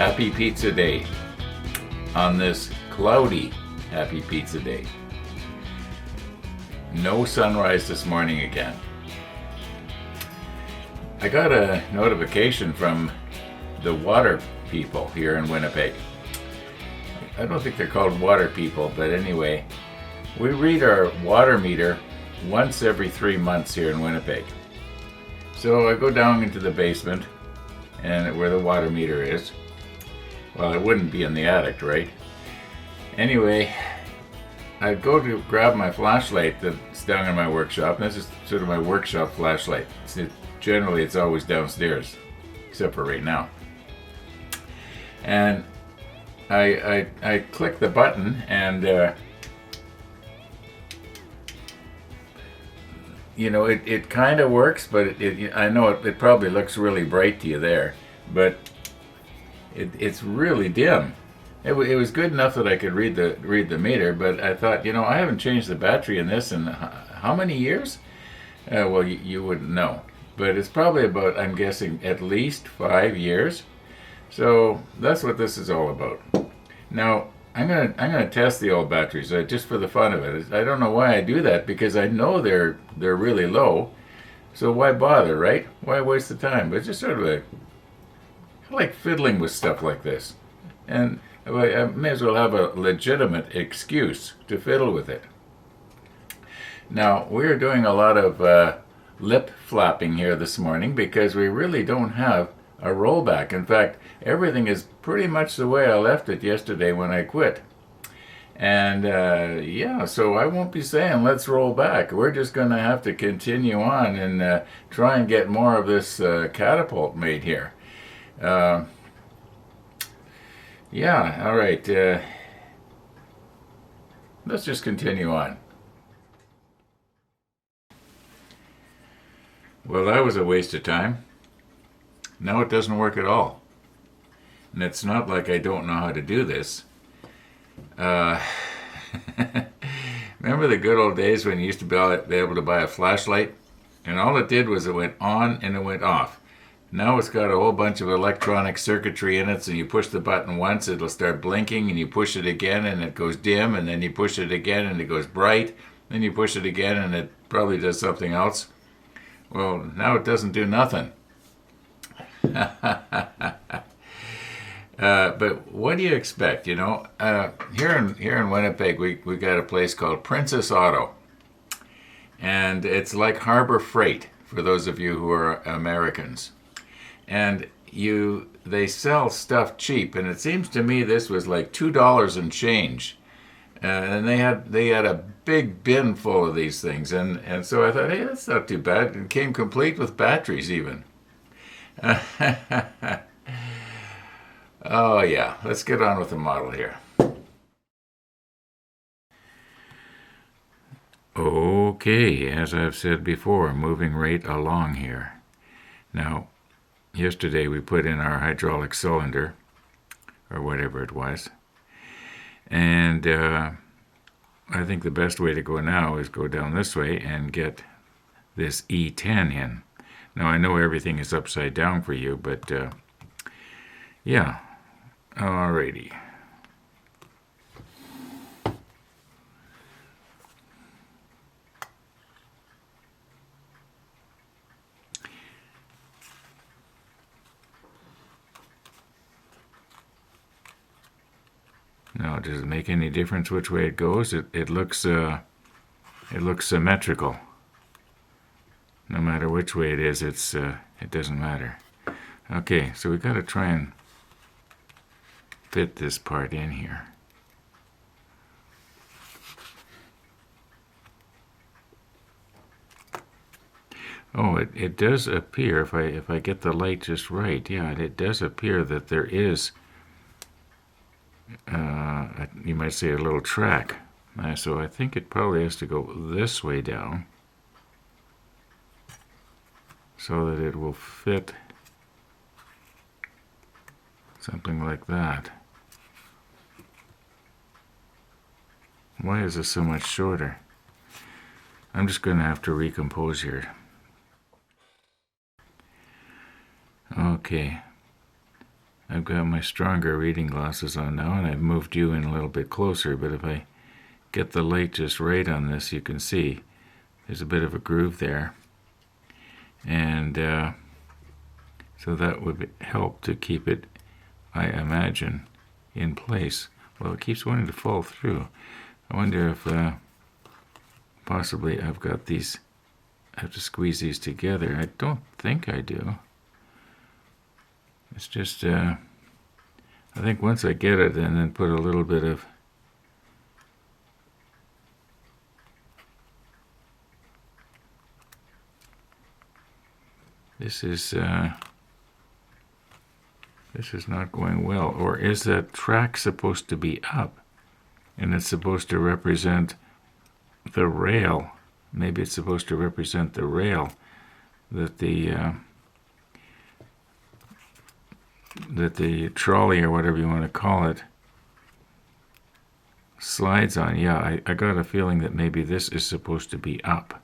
Happy Pizza Day on this cloudy Happy Pizza Day. No sunrise this morning again. I got a notification from the water people here in Winnipeg. I don't think they're called water people, but anyway, we read our water meter once every 3 months here in Winnipeg. So I go down into the basement and where the water meter is. Well, it wouldn't be in the attic, right? Anyway, I go to grab my flashlight that's down in my workshop. And this is sort of my workshop flashlight. Generally, it's always downstairs, except for right now. And I click the button, and it kind of works, but I know it probably looks really bright to you there, but it's really dim. It was good enough that I could read the meter, but I thought, I haven't changed the battery in this in how many years? Well, you wouldn't know, but it's probably about, I'm guessing, at least 5 years. So that's what this is all about. Now I'm gonna test the old batteries just for the fun of it. I don't know why I do that, because I know they're really low. So why bother, right? Why waste the time? But it's just sort of like fiddling with stuff like this, and I may as well have a legitimate excuse to fiddle with it. Now, we're doing a lot of lip flapping here this morning because we really don't have a rollback. In fact, everything is pretty much the way I left it yesterday when I quit. And so I won't be saying let's roll back. We're just going to have to continue on and try and get more of this catapult made here. All right. Let's just continue on. Well, that was a waste of time. Now it doesn't work at all. And it's not like I don't know how to do this. Remember the good old days when you used to be able to buy a flashlight? And all it did was it went on and it went off. Now it's got a whole bunch of electronic circuitry in it, so you push the button once, it'll start blinking, and you push it again and it goes dim, and then you push it again and it goes bright, then you push it again and it probably does something else. Well, now it doesn't do nothing. But what do you expect? Here in Winnipeg, we got a place called Princess Auto, and it's like Harbor Freight for those of you who are Americans. And they sell stuff cheap, and it seems to me this was like $2 and change. And they had a big bin full of these things, and so I thought, hey, that's not too bad. It came complete with batteries even. Oh yeah, let's get on with the model here. Okay, as I've said before, moving right along here. Now, yesterday we put in our hydraulic cylinder, or whatever it was, and I think the best way to go now is go down this way and get this E10 in. Now, I know everything is upside down for you, but yeah, alrighty. Now, does it make any difference which way it goes? It looks symmetrical. No matter which way it is, it doesn't matter. Okay, so we got to try and fit this part in here. Oh, it does appear, if I get the light just right, yeah, it does appear that there is, you might say, a little track. So I think it probably has to go this way down, so that it will fit something like that. Why is this so much shorter? I'm just going to have to recompose here. Okay. I've got my stronger reading glasses on now, and I've moved you in a little bit closer, but if I get the light just right on this, you can see there's a bit of a groove there. And so that would help to keep it, I imagine, in place. Well, it keeps wanting to fall through. I wonder if possibly I've got these, I have to squeeze these together. I don't think I do. It's just, I think once I get it and then put a little bit of this is not going well. Or is that track supposed to be up? And it's supposed to represent the rail. Maybe it's supposed to represent the rail that the trolley, or whatever you want to call it, slides on. Yeah, I got a feeling that maybe this is supposed to be up.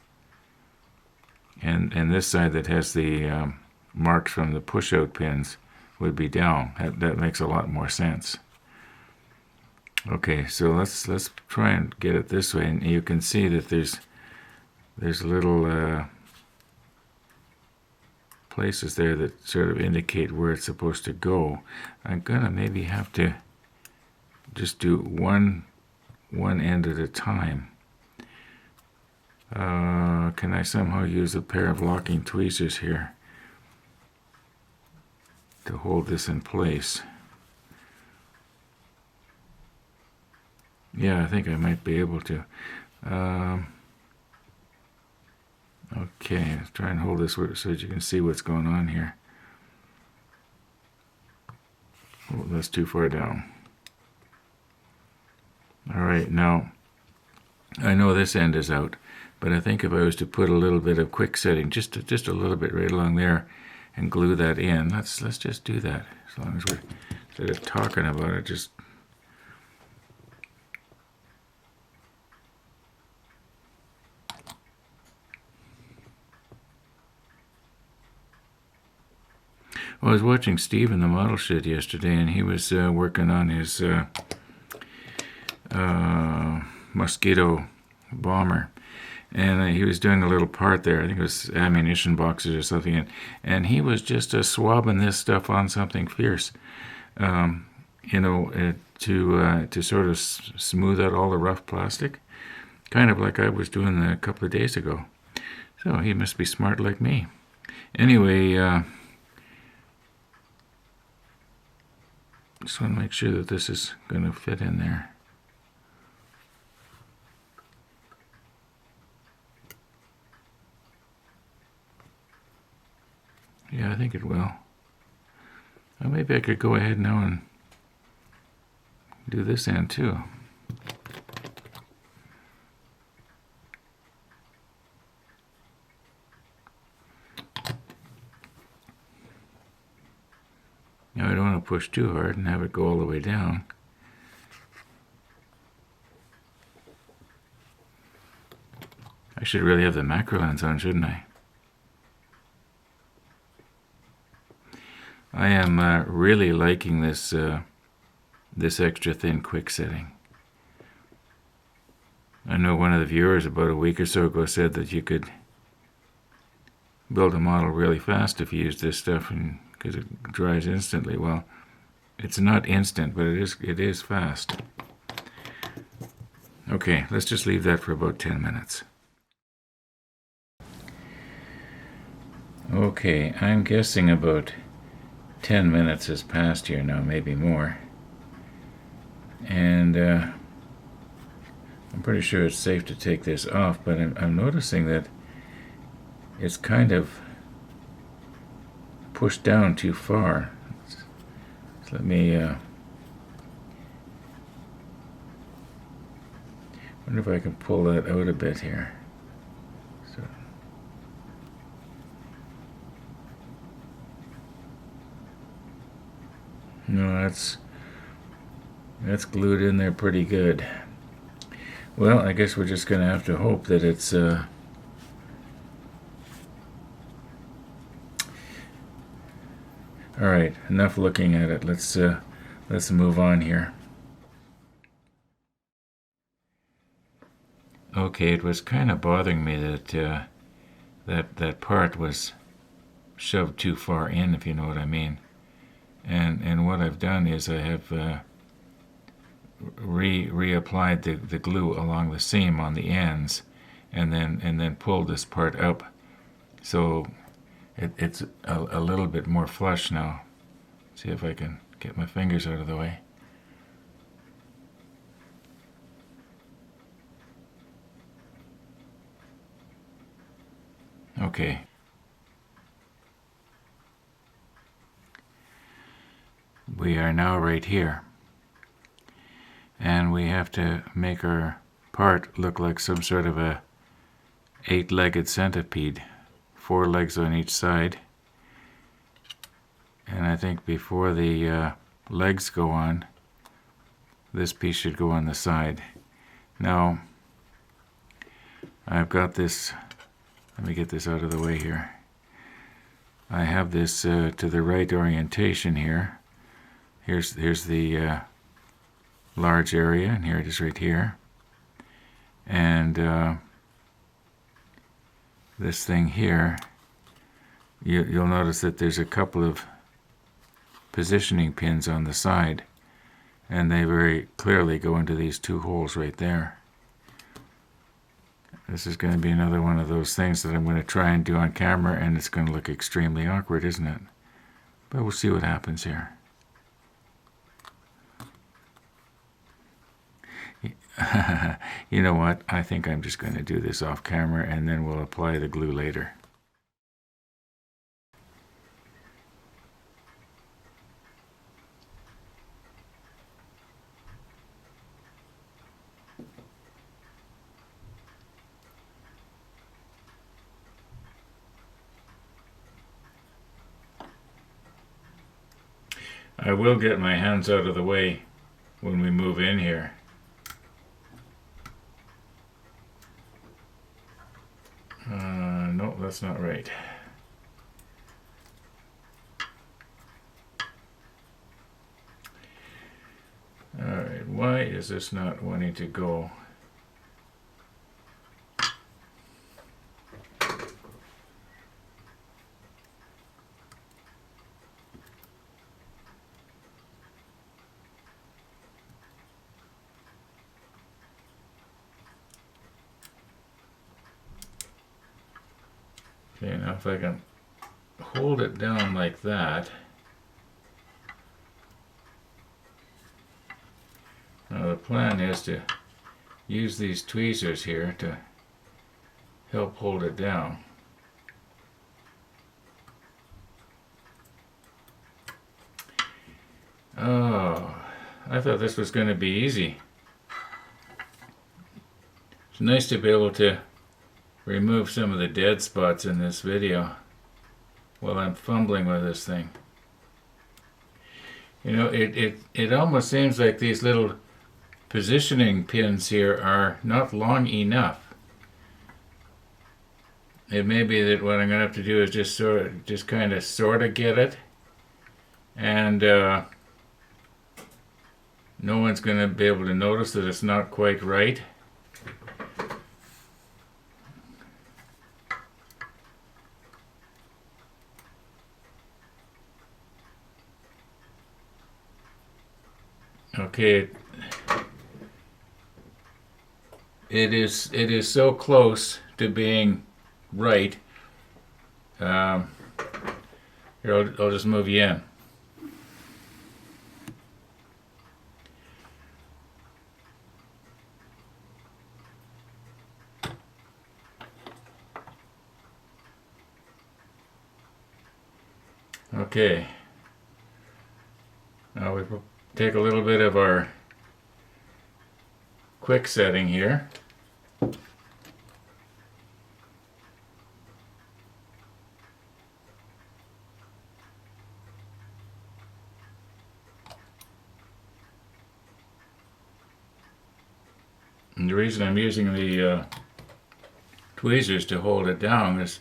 And this side that has the marks from the push-out pins would be down. That makes a lot more sense. Okay, so let's try and get it this way, and you can see that there's little places there that sort of indicate where it's supposed to go. I'm gonna maybe have to just do one end at a time. Can I somehow use a pair of locking tweezers here to hold this in place? Yeah, I think I might be able to. Okay, let's try and hold this so that you can see what's going on here. Oh, that's too far down. All right, now I know this end is out, but I think if I was to put a little bit of quick setting, just a little bit right along there, and glue that in, let's just do that. As long as we're, instead of talking about it, just well, I was watching Steve in the model shed yesterday, and he was working on his Mosquito bomber, and he was doing a little part there. I think it was ammunition boxes or something, and he was just swabbing this stuff on something fierce, you know, to sort of smooth out all the rough plastic, kind of like I was doing a couple of days ago. So he must be smart like me. Anyway, just want to make sure that this is going to fit in there. Yeah, I think it will. Well, maybe I could go ahead now and do this end too. Now I don't want to push too hard and have it go all the way down. I should really have the macro lens on, shouldn't I? I am really liking this this extra thin quick setting. I know one of the viewers about a week or so ago said that you could build a model really fast if you use this stuff, and because it dries instantly. Well, it's not instant, but it is fast. Okay, let's just leave that for about 10 minutes. Okay, I'm guessing about 10 minutes has passed here now, maybe more. And I'm pretty sure it's safe to take this off, but I'm noticing that it's kind of pushed down too far. So let me wonder if I can pull that out a bit here. So no, that's glued in there pretty good. Well, I guess we're just going to have to hope that it's All right, enough looking at it. Let's move on here. Okay, it was kind of bothering me that that part was shoved too far in, if you know what I mean. And what I've done is I have reapplied the glue along the seam on the ends, and then pulled this part up, so it's a little bit more flush now. See if I can get my fingers out of the way. Okay. We are now right here, and we have to make our part look like some sort of a 8-legged centipede, 4 legs on each side. And I think before the legs go on, this piece should go on the side. Now, I've got this, let me get this out of the way here. I have this to the right orientation here. Here's the large area, and here it is right here. And this thing here, you'll notice that there's a couple of positioning pins on the side, and they very clearly go into these 2 holes right there. This is going to be another one of those things that I'm going to try and do on camera, and it's going to look extremely awkward, isn't it? But we'll see what happens here. You know what? I think I'm just going to do this off camera, and then we'll apply the glue later. I will get my hands out of the way when we move in here. No, that's not right. Alright, why is this not wanting to go? Okay, now if I can hold it down like that. Now the plan is to use these tweezers here to help hold it down. Oh, I thought this was going to be easy. It's nice to be able to remove some of the dead spots in this video while I'm fumbling with this thing. You know, it almost seems like these little positioning pins here are not long enough. It may be that what I'm going to have to do is just kind of sort of get it, and no one's going to be able to notice that it's not quite right. Okay, it is so close to being right. Here, I'll just move you in. Okay. Now we take a little bit of our quick setting here. And the reason I'm using the tweezers to hold it down is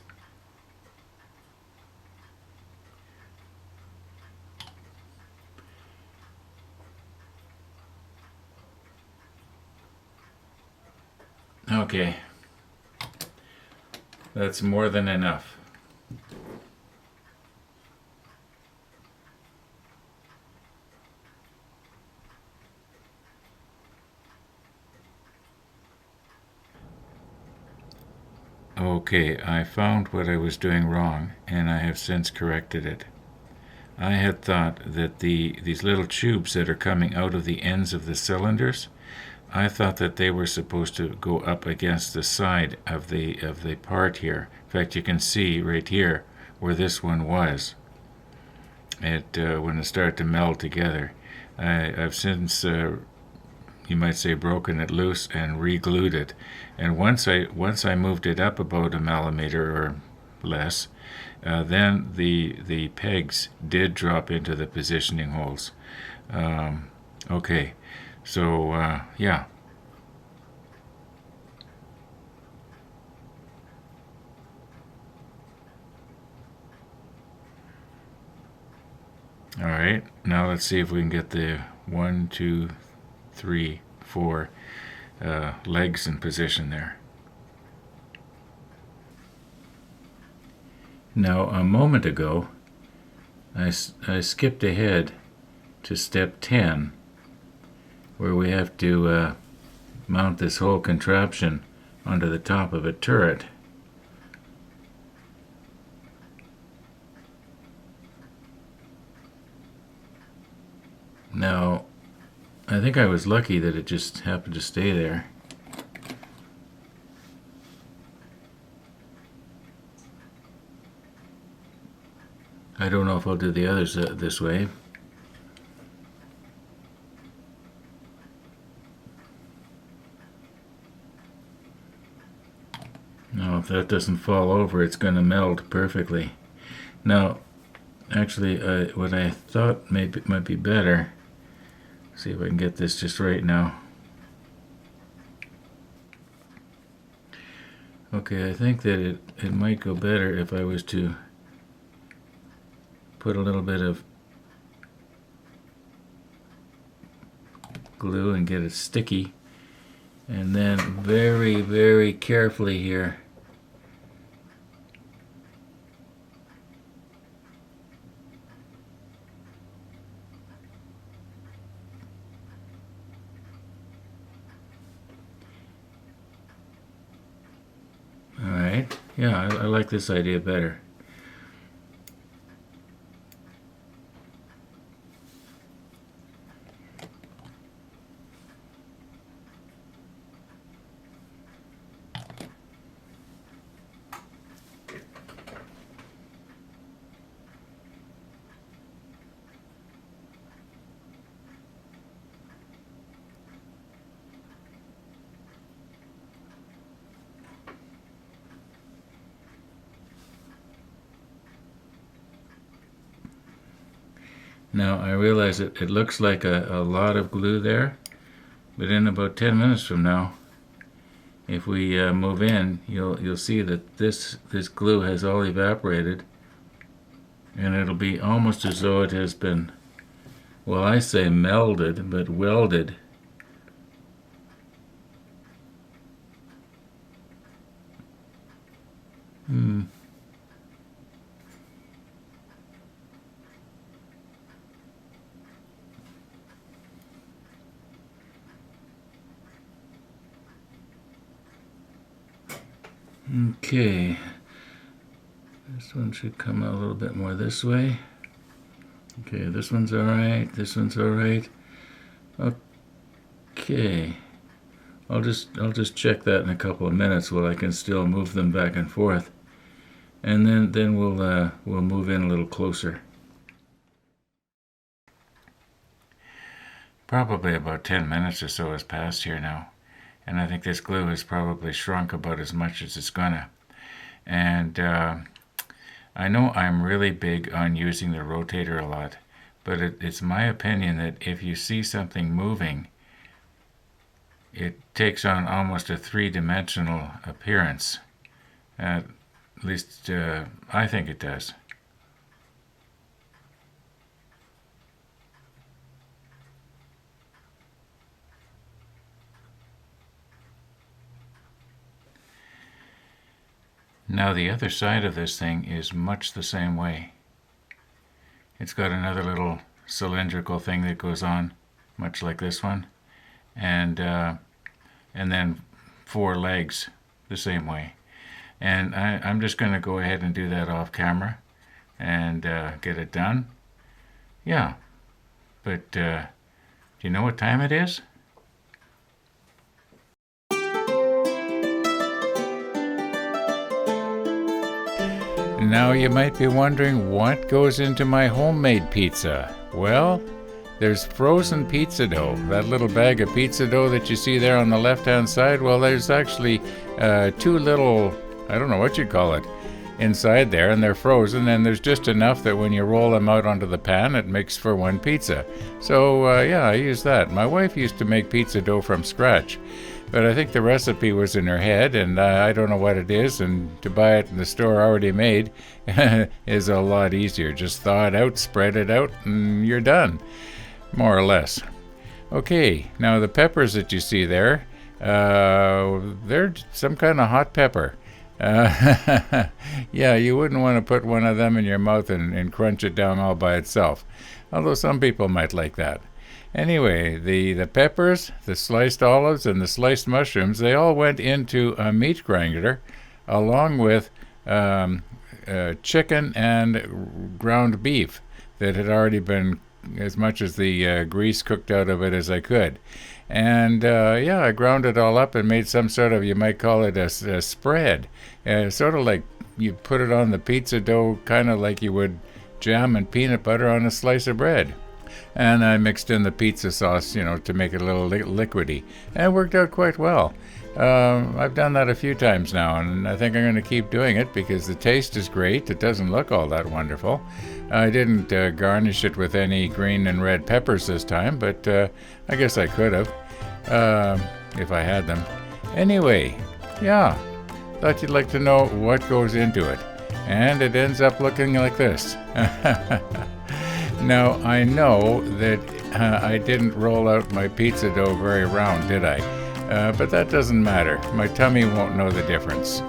Okay, that's more than enough. Okay, I found what I was doing wrong, and I have since corrected it. I had thought that these little tubes that are coming out of the ends of the cylinders, I thought that they were supposed to go up against the side of the part here. In fact, you can see right here where this one was. When it started to meld together, I've since you might say broken it loose and re-glued it. And once I moved it up about a millimeter or less, then the pegs did drop into the positioning holes. Okay, so yeah. All right, now let's see if we can get the 1, 2, 3, 4 legs in position there. Now, a moment ago, I skipped ahead to step 10, where we have to mount this whole contraption onto the top of a turret. Now, I think I was lucky that it just happened to stay there. I don't know if I'll do the others this way. Now, if that doesn't fall over, it's going to meld perfectly. Now, actually, what I thought might be better, see if I can get this just right now. Okay, I think that it might go better if I was to put a little bit of glue and get it sticky, and then very, very carefully here Alright, yeah, I like this idea better. Now I realize it looks like a lot of glue there, but in about 10 minutes from now, if we move in, you'll see that this glue has all evaporated, and it'll be almost as though it has been, well, I say melded, but welded. Okay, this one should come out a little bit more this way. Okay, this one's all right. This one's all right. Okay, I'll just check that in a couple of minutes while I can still move them back and forth, and then we'll move in a little closer. Probably about 10 minutes or so has passed here now, and I think this glue has probably shrunk about as much as it's gonna. And I know I'm really big on using the rotator a lot, but it's my opinion that if you see something moving, it takes on almost a three-dimensional appearance. At least I think it does. Now the other side of this thing is much the same way. It's got another little cylindrical thing that goes on, much like this one, and then 4 legs the same way. And I'm just going to go ahead and do that off camera and get it done. Yeah, but do you know what time it is? Now you might be wondering what goes into my homemade pizza. Well, there's frozen pizza dough. That little bag of pizza dough that you see there on the left-hand side, well, there's actually 2 little, I don't know what you'd call it, inside there, and they're frozen, and there's just enough that when you roll them out onto the pan, it makes for 1 pizza. So, yeah, I use that. My wife used to make pizza dough from scratch, but I think the recipe was in her head, and I don't know what it is, and to buy it in the store already made is a lot easier. Just thaw it out, spread it out, and you're done, more or less. Okay, now the peppers that you see there, they're some kind of hot pepper. Yeah, you wouldn't want to put one of them in your mouth and crunch it down all by itself, although some people might like that. Anyway, the peppers, the sliced olives, and the sliced mushrooms, they all went into a meat grinder along with chicken and ground beef that had already been as much as the grease cooked out of it as I could. And yeah, I ground it all up and made some sort of, you might call it a spread. Sort of like you put it on the pizza dough, kind of like you would jam and peanut butter on a slice of bread. And I mixed in the pizza sauce, to make it a little liquidy. And it worked out quite well. I've done that a few times now, and I think I'm going to keep doing it because the taste is great. It doesn't look all that wonderful. I didn't garnish it with any green and red peppers this time, but I guess I could have if I had them. Anyway, yeah, thought you'd like to know what goes into it. And it ends up looking like this. Now, I know that I didn't roll out my pizza dough very round, did I? But that doesn't matter. My tummy won't know the difference.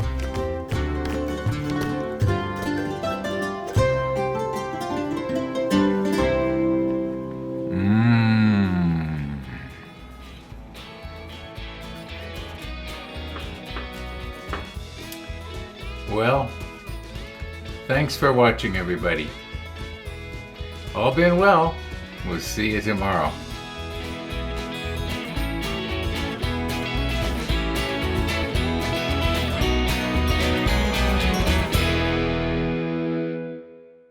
Well, thanks for watching, everybody. All been well. We'll see you tomorrow.